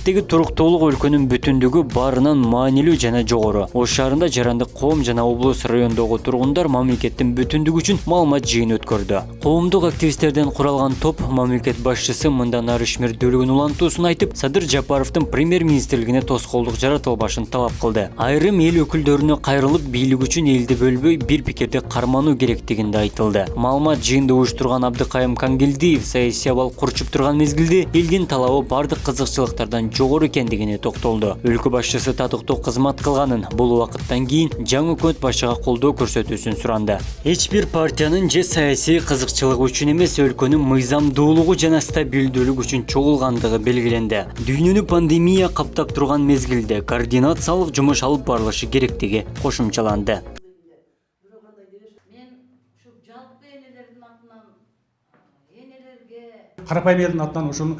мамлекеттеги туруктуулук өлкөнүн бүтүндүгү баарынан маанилүү жана жогору. Ош шаарында жарандык коом жана облус райондогу тургундар мамлекеттин бүтүндүгү үчүн маалымат жыйын өткөрдү. Коомдук активисттерден куралган топ мамлекет башчысы мындан ары ишмердүүлүгүн улантуусун айтып, Садыр Жапаровдун премьер-министрлигине тоскоолдук жаратылбашын талап кылды. Айрым эл өкүлдөрүнө кайрылып, бийлик үчүн элди бөлбөй бир пикирде кармануу керектигинде айтылды. Маалымат жыйынды уюштурган Абдыкайым Кангелдиев саясий абал курчуп турган мезгилде элдин талабы бардык кызыкчылыктардан жогору экендигине токтолду. Өлкө башчысы татыктуу кызмат кылганын, бул убакыттан кийин жаңы өкмөт башчыга колдоо көрсөтүүсүн суранды. Эч бир партиянын же саясий кызыкчылыгы үчүн эмес, өлкөнүн мыйзамдуулугу жана стабилдүүлүгү үчүн чогулгандыгы белгиленди. Дүйнөнү пандемия каптап турган мезгилде координациялык жумуш алып барылышы керектиги кошумчаланды. Карапайым элдин атынан ушул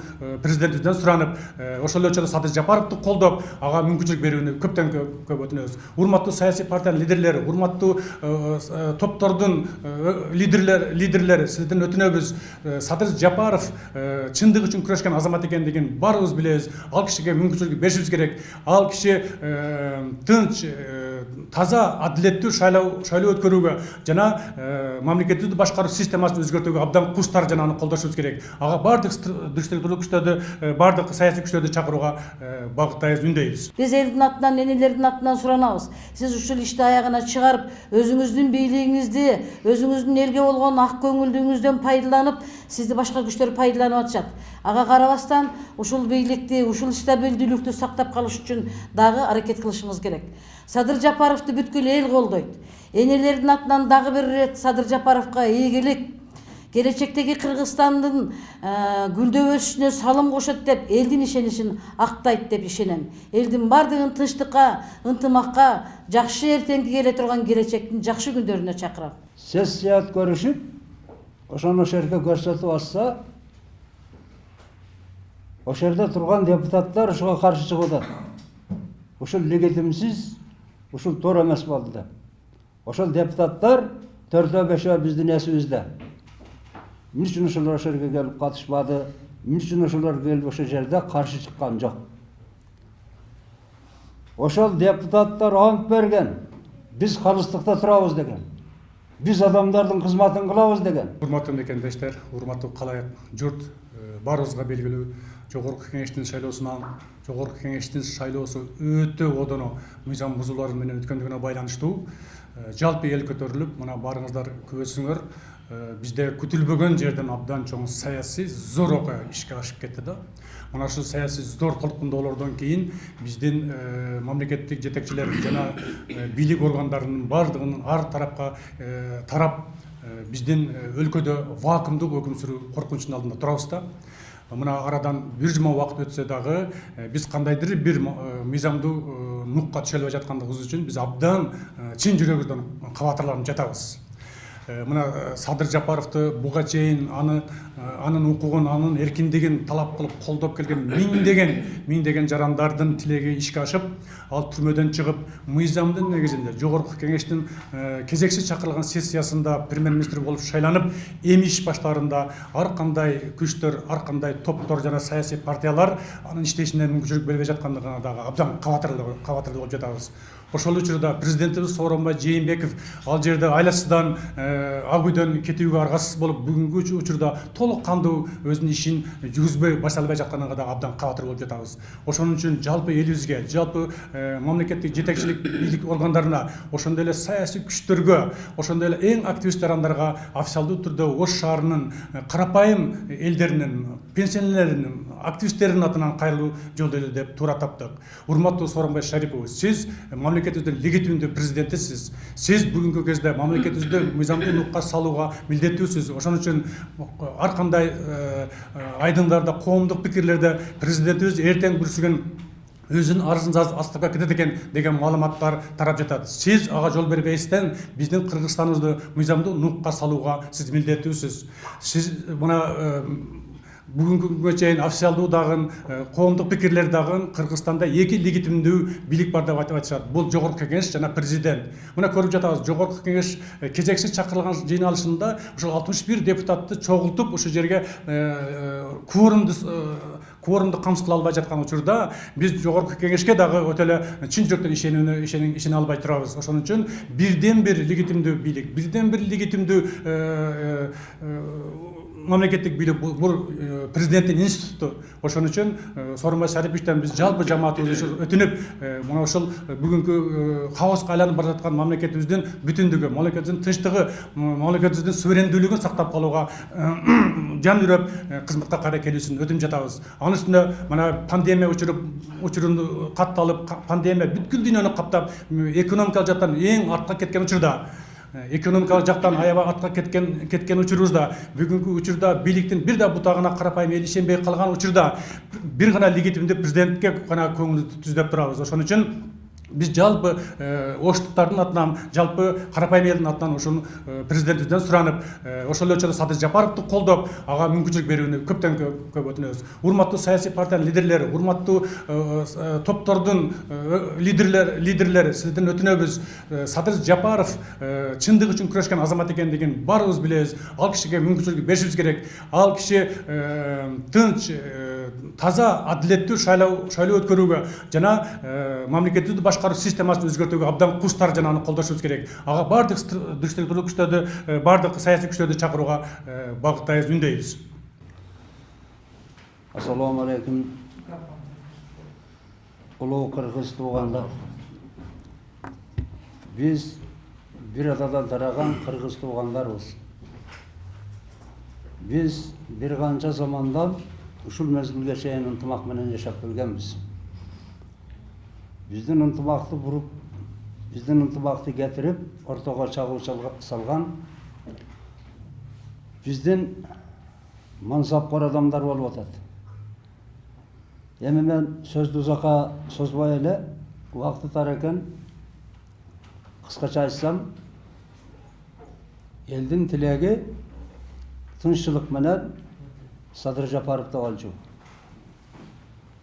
президентибизден суранып, ошол өлчөдө Садыр Жапаровду колдоп, ага мүмкүнчүлүк берүүнү көптөн көп өтүнөбүз. Урматтуу саясий партиянын лидерлери, урматтуу топтордун лидерлери, сизден өтүнөбүз. Садыр Жапаров чындык үчүн күрөшкөн азамат экендигин баарыбыз билебиз. Ал кишиге мүмкүнчүлүк беришибиз керек. Ал киши тынч, таза, адилеттүү шайлоо өткөрүүгө жана мамлекеттик башкаруу системасын өзгөртүүгө абдан куштар жана аны колдошубуз керек. Ага бардык дүрстүктүү күчтөрдү, бардык саясий күчтөрдү чакырууга багыттайбыз, үндөйбүз. Биз элдин атынан, энелердин атынан суранабыз. Сиз ушул ишти аягына чыгарып, өзүңүздүн бийлигиңизди, өзүңүздүн элге болгон ак көңүлдүгүңүздөн пайдаланып, сизди башка күчтөр пайдаланып атышат. Ага карабастан ушул бийликти, ушул стабилдүүлүктү сактап калыш үчүн дагы аракет кылышыбыз керек. Садыр Жапаровду бүткүл эл колдойт. Энелердин атынан дагы бир ирет Садыр Жапаровго ийгилик, келечектеги Кыргызстандын гүлдөп өсүшүнө салым кошот деп элдин ишенишин актайт деп ишенем. Элдин бардыгын тынчтыкка, ынтымакка, жакшы эртеңги келе турган келечектин жакшы күндөрүнө чакырам. Сессия өткөрүшүп, ошону жерге көрсөтүп атса, ошол жерде турган депутаттар ушуга каршы чыгып атат. Ушул легитимсиз, ушул туура эмес болду деп. Ошол депутаттар 4-5 биздин эсибизде. Эмне үчүн ошолор ошол жерге келип катышпады? Эмне үчүн ошолор келип ошол жерде каршы чыккан жок? Ошол депутаттар ант берген. Биз калыстыкта турабыз деген. Биз адамдардын кызматын кылабыз деген. Урматтуу мекендештер, урматтуу калайык журт, баарыбызга белгилүү Жогорку Кеңештин шайлоосунан, Жогорку Кеңештин шайлоосу өтө одоно мыйзам бузуулар менен өткөндүгүнө байланыштуу жалпы эл көтөрүлүп, мына баарыңыздар күбөсүңөр, бизде күтүлбөгөн жерден абдан чоң саясий зор окуя ишке ашып кетти да. Мына ушул саясий зор толкундоолордон кийин биздин мамлекеттик жетекчилер жана бийлик органдарынын бардыгынын ар тарапка тарап биздин өлкөдө вакуумдук өкүм сүрүү коркунучунун алдында турабыз да. Мына арадан бир жума убакыт өтсө дагы биз кандайдыр бир мыйзамдуу нукка түшө албай жаткандыгыбыз үчүн биз абдан чын жүрөгүбүздөн кабатырланып жатабыз. Мына Садыр Жапаровду буга чейин анын укугун, анын эркиндигин талап кылып колдоп келген миңдеген жарандардын тилеги ишке ашып, ал түрмөдөн чыгып, мыйзамдын негизинде Жогорку Кеңештин кезексиз чакырылган сессиясында премьер-министр болуп шайланып, эми иш баштаарында ар кандай күчтөр, ар кандай топтор жана саясий партиялар анын иштешине мүмкүнчүлүк бербей жаткандыгына дагы абдан кабатырлуу болуп жатабыз. Ошол учурда президентибиз Сооронбай Жээнбеков ал жерде айласыздан ак үйдөн кетүүгө аргасыз болуп, бүгүнкү учурда толук кандуу өзүнүн ишин жүргүзбөй баша албай жатканына дагы абдан кабатыр болуп жатабыз. Ошон үчүн жалпы элибизге, жалпы мамлекеттик жетекчилик бийлик органдарына, ошондой эле саясий күчтөргө, ошондой эле эң активист жарандарга официалдуу түрдө Ош шаарынын карапайым элдеринин, пенсионерлеринин, активисттердин атынан кайрылуу жолдойду деп туура таптык. Урматтуу Сооронбай Шарипович, сиз мамлекетибиздин легитимдүү президентисиз. Сиз бүгүнкү кезде мамлекетибизди мыйзамдуу нукка салууга милдеттүүсүз. Ошон үчүн ар кандай айдыңдарда, коомдук пикирлерде президентибиз эртең бүрсүгөн өзүнүн арызын астыка кетет экен деген маалыматтар тарап жатат. Сиз ага жол бербестен биздин Кыргызстаныбызды мыйзамдуу нукка салууга сиз милдеттүүсүз. Сиз мына бүгүнкү күнгө чейин официалдуу дагы коомдук пикирлер дагы Кыргызстанда эки легитимдүү бийлик бар деп айтып атышат. Бул жогорку кеңеш жана президент. Мына көрүп жатабыз, жогорку кеңеш кезексиз чакырылган жыйналышында ушул 61 депутатты чогултуп ушул жерге кворумду камсыз кыла албай жаткан учурда биз жогорку кеңешке дагы өтө эле чын жүрөктөн ишене албай турабыз. Ошон үчүн бирден бир легитимдүү бийлик, бирден бир легитимдүү мамлекеттик бийлик бул президенттин институту. Ошон үчүн Сооронбай Шариповичтен биз жалпы жамаатыбыз өтүнүп, мына ушул бүгүнкү хаоска айланып бара жаткан мамлекетибиздин бүтүндүгү, мамлекетибиздин тынчтыгы, мамлекетибиздин суверендүүлүгүн сактап калууга жан үрөп кызматка кайра келүүсүн өтүнүп жатабыз. Анын үстүнө мына пандемия учурунду катталып, пандемия бүткүл дүйнөнү каптап, экономикалык жактан эң артка кеткен учурда, экономикалык жактан аябай артка кеткен учурубузда, бүгүнкү учурда бийликтин бир да бутагына карапайым эл ишенбей калган учурда бир гана легитимдүү президентке гана көңүл түздөп турабыз. Ошон үчүн биз жалпы оштуктардын атынан, жалпы карапайым элдин атынан ушул президентибизден суранып, ошол эле Садыр Жапаровду колдоп, ага мүмкүнчүлүк берүүнү көптөн көп өтүнөбүз. Урматтуу саясий партиянын лидерлери, урматтуу топтордун лидерлери, сизден өтүнөбүз. Садыр Жапаров чындык үчүн күрөшкөн азамат экендигин баарыбыз билебиз. Ал кишиге мүмкүнчүлүк беришибиз керек. Ал киши тынч, таза, адилеттүү шайлоо өткөрүүгө жана мамлекеттибизди башкаруу системасын өзгөртүүгө абдан кустар жана аны колдошубуз керек. Ага бардык дыштыктуу күчтөрдү, бардык саясий күчтөрдү чакырууга багыттайбыз, үндөйбүз. Ассаламу алейкум. Улуу кыргыз туугандар. Биз бир атадан тараган кыргыз туугандарбыз. Биз бир канча замандан ушул мезгилге чейин ынтымак менен жашап келгенбиз. Биздин ынтымакты буруп, биздин ынтымакты кетирип, ортого чагуу салган биздин мансапкор адамдар болуп атат. Эми мен сөздү узакка созбой эле, убакыты тар экен, кыскача айтсам, элдин тилеги тынччылык менен Садыр Жапаровду алчу.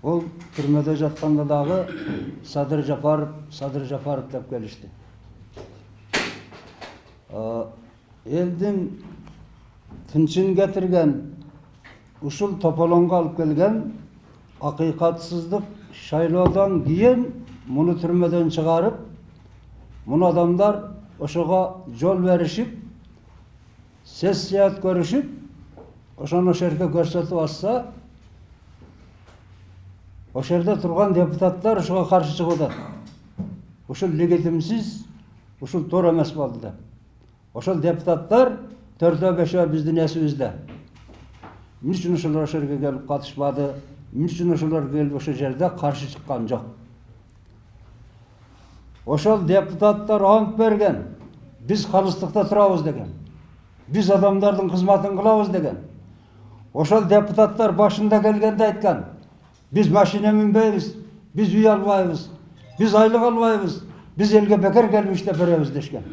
Ол түрмөдө жатканда дагы Садыр Жапаров деп келишти. Элдин тынчын кетирген, ушул тополоңго алып келген акыйкатсыздык шайлоодон кийин муну түрмөдөн чыгарып, муну адамдар ошого жол беришип, сессия өткөрүшүп, ошону жерге көрсөтүп атса, ошол жерде турган депутаттар ошого каршы чыгып атат. Ушул легитимсиз, ушул туура эмес болду деп. Ошол депутаттар 4-5 биздин эсибизде. Эмне үчүн ошолор ошол жерге келип катышпады? Эмне үчүн ошолор келип ошол жерде каршы чыккан жок? Ошол депутаттар ант берген. Биз калыстыкта турабыз деген. Биз адамдардын кызматын кылабыз деген. Ошол депутаттар башында келгенде айткан: биз машина минбейбиз, биз үй албайбыз, биз айлык албайбыз, биз элге бекер келип иштеп беребиз дешкен.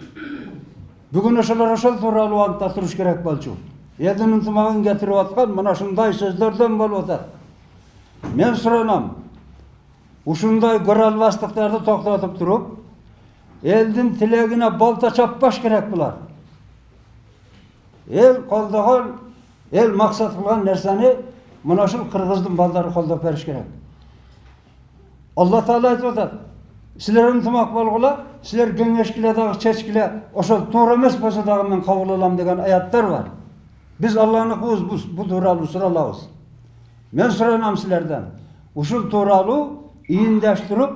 Бүгүн ошолор ошол тууралуу антта туруш керек болчу. Элдин ынтымагын кетирип аткан мына ушундай сөздөрдөн болуп атат. Мен суранам, ушундай көрө албастыктарды токтотуп туруп, элдин тилегине балта чаппаш керек булар. Эл колдогон, эл максат кылган нерсени мына ушул кыргыздын балдары колдоп бериш керек. Алла Таала айтып атат: силер ынтымак болгула, силер кеңешкиле дагы чечкиле, ошол туура эмес болсо дагы мен кабыл алам деген аяттар бар. Биз Алланыкыбыз бу тууралуу суралабыз. Мен суранам силерден, ушул тууралуу ийиндештирип,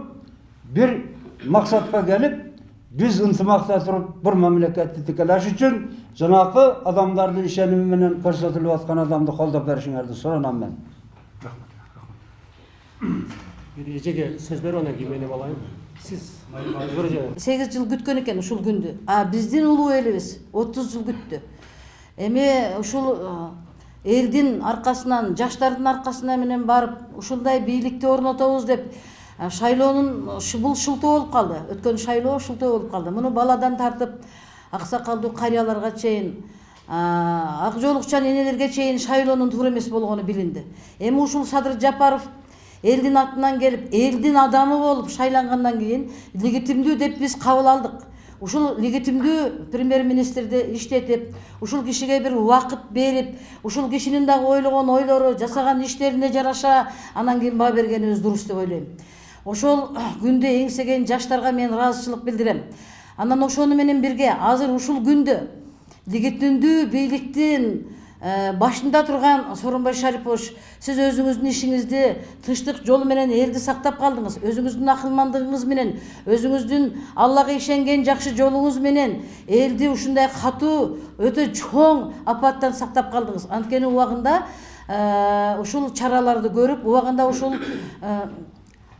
бир максатка келип, биз ынтымакта туруп бир мамлекетти тикелеш үчүн жанакы адамдардын ишеними менен көрсөтүлүп аткан адамды колдоп беришиңерди суранам мен. Bir Ece'ge söz ver ona gibi benim olayım. Siz göreceğiniz. 8 жыл күткөн экен ушул күндү. Биздин улуу элибиз 30 жыл күттү. Эми ушул элдин аркасынан, жаштардын аркасынан менен барып ушундай бийликти орнотобуз деп шайлоонун бул шылтоо болуп калды. Өткөн шайлоо шылтоо болуп калды. Муну баладан тартып аксакалдуу карыяларга чейин ак жоолукчан энелерге чейин шайлоонун туура эмес болгону билинди. Эми ушул Садыр Жапаров элдин атынан келип, элдин адамы болуп шайлангандан кийин легитимдүү деп биз кабыл алдык. Ушул легитимдүү премьер-министрди иштетип, ушул кишиге бир убакыт берип, ушул кишинин дагы ойлогон ойлору, жасаган иштерине жараша анан кийин баа бергенибиз дурус деп ойлойм. Ошол күндө эңсеген жаштарга мен ыраазычылык билдирем. Анан ошону менен бирге азыр ушул күндө легитимдүү бийликтин башында турган Сооронбай Шарипович, сиз өзүңүздүн ишиңизди тынчтык жолу менен элди сактап калдыңыз. Өзүңүздүн акылмандыгыңыз менен, өзүңүздүн Аллага ишенген жакшы жолуңуз менен элди ушундай катуу, өтө чоң апаттан сактап калдыңыз. Анткени убагында ушул чараларды көрүп, убагында ушул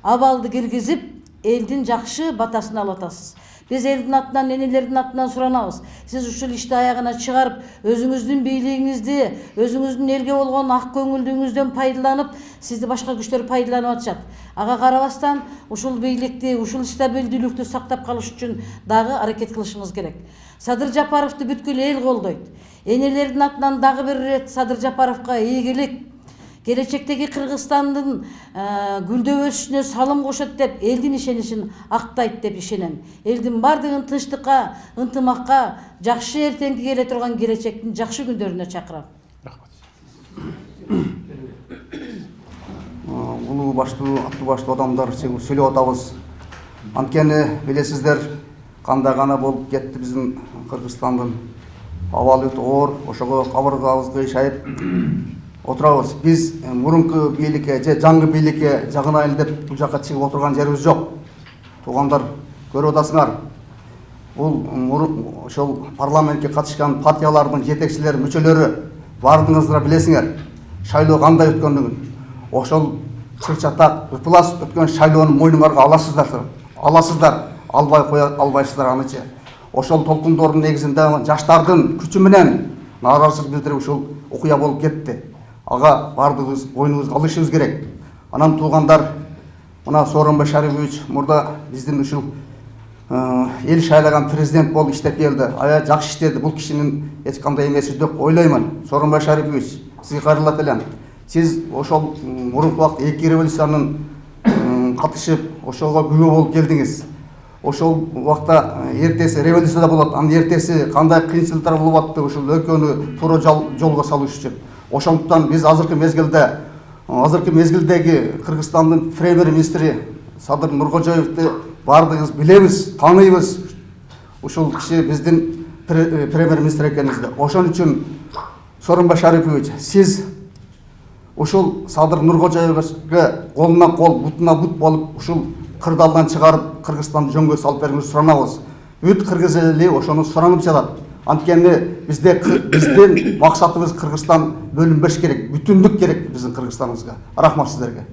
абалды киргизип, элдин жакшы батасын алып атасыз. Биз элдин атынан, энелердин атынан суранабыз. Сиз ушул ишти аягына чыгарып, өзүңүздүн бийлигиңизди, өзүңүздүн элге болгон ак көңүлдүгүңүздөн пайдаланып, сизди башка күчтөр пайдаланып атышат. Ага карабастан ушул бийликти, ушул стабилдүүлүктү сактап калыш үчүн дагы аракет кылышыңыз керек. Садыр Жапаровду бүткүл эл колдойт. Энелердин атынан дагы бир ирет Садыр Жапаровго ийгилик, келечектеги Кыргызстандын гүлдөп өсүшүнө салым кошот деп элдин ишенишин актайт деп ишенем. Элдин бардыгын тынчтыкка, ынтымакка, жакшы эртеңки келе турган келечектин жакшы күндөрүнө чакырам. Рахмат. Улуу баштуу, аттуу баштуу адамдар сүйлөп атабыз. Анткени билесиздер, кандай гана болуп кетти биздин Кыргызстандын абалы өтө оор, ошого кабыргабыз кыйшайып отурабыз. Биз мурунку бийликке же жаңы бийликке жагынайын деп бул жакка чыгып отурган жерибиз жок. Туугандар, көрүп атасыңар. Бул ошол парламентке катышкан партиялардын жетекчилери, мүчөлөрү бардыңыздар билесиңер. Шайлоо кандай өткөндүгүн. Ошол чыр-чатак, ыплас өткөн шайлоону мойнуңарга аласыздар, албай коя албайсыздар анычы. Ошол толкундордун негизинде жаштардын күчү менен нааразычылык билдирип ушул окуя болуп кетти. Ага бардыгыбыз ойнубузга алышыбыз керек. Анан туугандар, мына Сооронбай Шарипович мурда биздин ушул эл шайлаган президент болуп иштеп келди. Аябай жакшы иштеди. Бул кишинин эч кандай эмеси деп ойлоймун. Сооронбай Шарипович, сизге кайрылат элем. Сиз ошол мурунку убакта эки революциянын катышып, ошого күбө болуп келдиңиз. Ошол убакта эртеси революцияда болот. Анын эртеси кандай кыйынчылыктар болуп атты ушул өлкөнү туура жолго салыш үчүн. Ошондуктан биз азыркы мезгилдеги Кыргызстандын премьер-министри Садыр Нуркожоевду бардыгыбыз билебиз, тааныйбыз. Ушул киши биздин премьер-министр экенибизди. Ошон үчүн Сооронбай Шарипович, сиз ушул Садыр Нуркожоевге колуна кол, бутуна бут болуп, ушул кырдаалдан чыгарып, Кыргызстанды жөнгө салып бергениңизди суранабыз. Бүт кыргыз эли ошону суранып жатат. Анткени биздин максатыбыз Кыргызстан бөлүнбөш керек, бүтүндүк керек биздин Кыргызстаныбызга. Рахмат сиздерге.